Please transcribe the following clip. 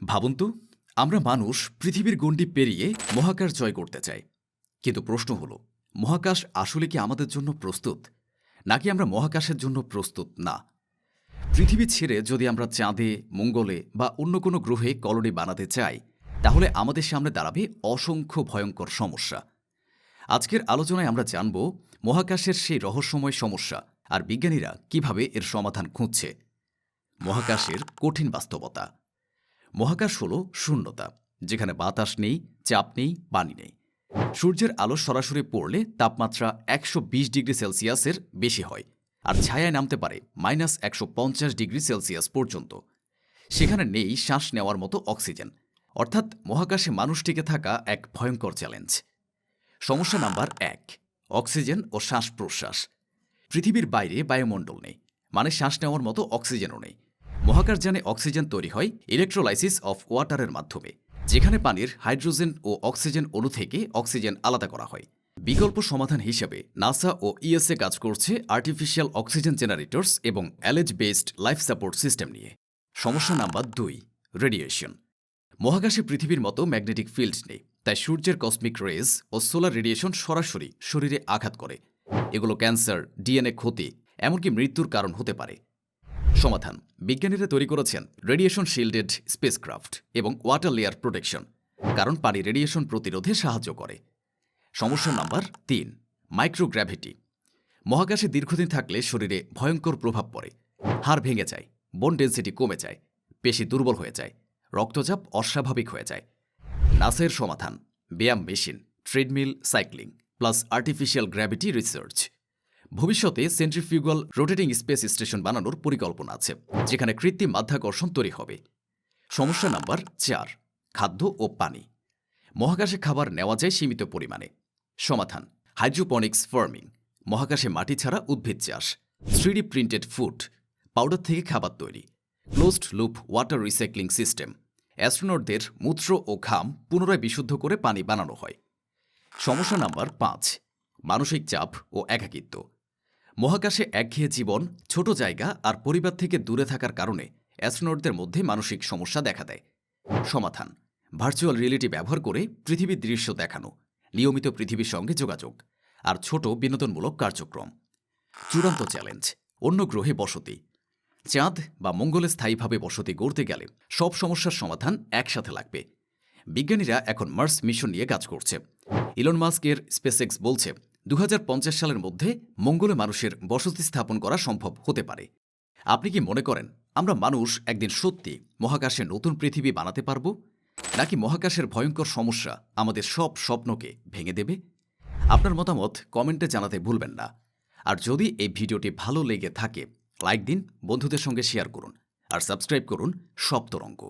ভাবুন তো, আমরা মানুষ পৃথিবীর গণ্ডি পেরিয়ে মহাকাশ জয় করতে চাই। কিন্তু প্রশ্ন হলো, মহাকাশ আসলে কি আমাদের জন্য প্রস্তুত, নাকি আমরা মহাকাশের জন্য প্রস্তুত না? পৃথিবী ছেড়ে যদি আমরা চাঁদে, মঙ্গলে বা অন্য কোনো গ্রহে কলোনি বানাতে চাই, তাহলে আমাদের সামনে দাঁড়াবে অসংখ্য ভয়ঙ্কর সমস্যা। আজকের আলোচনায় আমরা জানব মহাকাশের সেই রহস্যময় সমস্যা আর বিজ্ঞানীরা কিভাবে এর সমাধান খুঁজছে। মহাকাশের কঠিন বাস্তবতা। মহাকাশ হল শূন্যতা, যেখানে বাতাস নেই, চাপ নেই, পানি নেই। সূর্যের আলো সরাসরি পড়লে তাপমাত্রা ১২০ ডিগ্রি সেলসিয়াসের বেশি হয়, আর ছায়ায় নামতে পারে -১৫০ ডিগ্রি সেলসিয়াস পর্যন্ত। সেখানে নেই শ্বাস নেওয়ার মতো অক্সিজেন, অর্থাৎ মহাকাশে মানুষ টিকে থাকা এক ভয়ঙ্কর চ্যালেঞ্জ। সমস্যা নাম্বার ১, অক্সিজেন ও শ্বাস প্রশ্বাস। পৃথিবীর বাইরে বায়ুমণ্ডল নেই, মানে শ্বাস নেওয়ার মতো অক্সিজেনও নেই। মহাকাশযানে অক্সিজেন তৈরি হয় ইলেকট্রোলাইসিস অফ ওয়াটারের মাধ্যমে, যেখানে পানির হাইড্রোজেন ও অক্সিজেন অণু থেকে অক্সিজেন আলাদা করা হয়। বিকল্প সমাধান হিসেবে নাসা ও ইএসএ কাজ করছে আর্টিফিশিয়াল অক্সিজেন জেনারেটরস এবং allege based life support system নিয়ে। সমস্যা নাম্বার ২, রেডিয়েশন। মহাকাশে পৃথিবীর মতো ম্যাগনেটিক ফিল্ড নেই, তাই সূর্যের কসমিক রেজ ও সোলার রেডিয়েশন সরাসরি শরীরে আঘাত করে। এগুলো ক্যান্সার, ডিএনএ ক্ষতি, এমনকি মৃত্যুর কারণ হতে পারে। সমাধান: বিজ্ঞানীরা তৈরি করেছেন রেডিয়েশন শিল্ডেড স্পেসক্রাফট এবং ওয়াটার লেয়ার প্রোটেকশন, কারণ পানি রেডিয়েশন প্রতিরোধে সাহায্য করে। সমস্যা নাম্বার ৩, মাইক্রোগ্র্যাভিটি। মহাকাশে দীর্ঘদিন থাকলে শরীরে ভয়ঙ্কর প্রভাব পড়ে। হাড় ভেঙে যায়, বোন ডেন্সিটি কমে যায়, পেশি দুর্বল হয়ে যায়, রক্তচাপ অস্বাভাবিক হয়ে যায়। নাসার সমাধান: ব্যায়াম machine, treadmill, cycling plus artificial gravity research. ভবিষ্যতে সেন্ট্রিফিউগাল রোটেটিং স্পেস স্টেশন বানানোর পরিকল্পনা আছে, যেখানে কৃত্রিম মাধ্যাকর্ষণ তৈরি হবে। সমস্যা নাম্বার ৪, খাদ্য ও পানি। মহাকাশে খাবার নেওয়া যায় সীমিত পরিমাণে। সমাধান: হাইড্রোপনিক্স ফার্মিং, মহাকাশে মাটি ছাড়া উদ্ভিদ চাষ, 3D প্রিন্টেড ফুড, পাউডার থেকে খাবার তৈরি, closed loop water recycling system. অ্যাস্ট্রোনটদের মূত্র ও ঘাম পুনরায় বিশুদ্ধ করে পানি বানানো হয়। সমস্যা নাম্বার ৫, মানসিক চাপ ও একাকিত্ব। মহাকাশে একঘেয়ে জীবন, ছোট জায়গা আর পরিবার থেকে দূরে থাকার কারণে অ্যাস্ট্রোনটদের মধ্যে মানসিক সমস্যা দেখা দেয়। সমাধান: ভার্চুয়াল রিয়েলিটি ব্যবহার করে পৃথিবীর দৃশ্য দেখানো, নিয়মিত পৃথিবীর সঙ্গে যোগাযোগ, আর ছোট বিনোদনমূলক কার্যক্রম। চূড়ান্ত চ্যালেঞ্জ: অন্য গ্রহে বসতি। চাঁদ বা মঙ্গলে স্থায়ীভাবে বসতি গড়তে গেলে সব সমস্যার সমাধান একসাথে লাগবে। বিজ্ঞানীরা এখন মার্স মিশন নিয়ে কাজ করছে। ইলন মাস্কের স্পেসএক্স বলছে ২০৫০ সালের মধ্যে মঙ্গলে মানুষের বসতি স্থাপন করা সম্ভব হতে পারে। আপনি কি মনে করেন আমরা মানুষ একদিন সত্যি মহাকাশে নতুন পৃথিবী বানাতে পারব, নাকি মহাকাশের ভয়ঙ্কর সমস্যা আমাদের সব স্বপ্নকে ভেঙে দেবে? আপনার মতামত কমেন্টে জানাতে ভুলবেন না। আর যদি এই ভিডিওটি ভালো লেগে থাকে, লাইক দিন, বন্ধুদের সঙ্গে শেয়ার করুন আর সাবস্ক্রাইব করুন সপ্তরঙ্গ।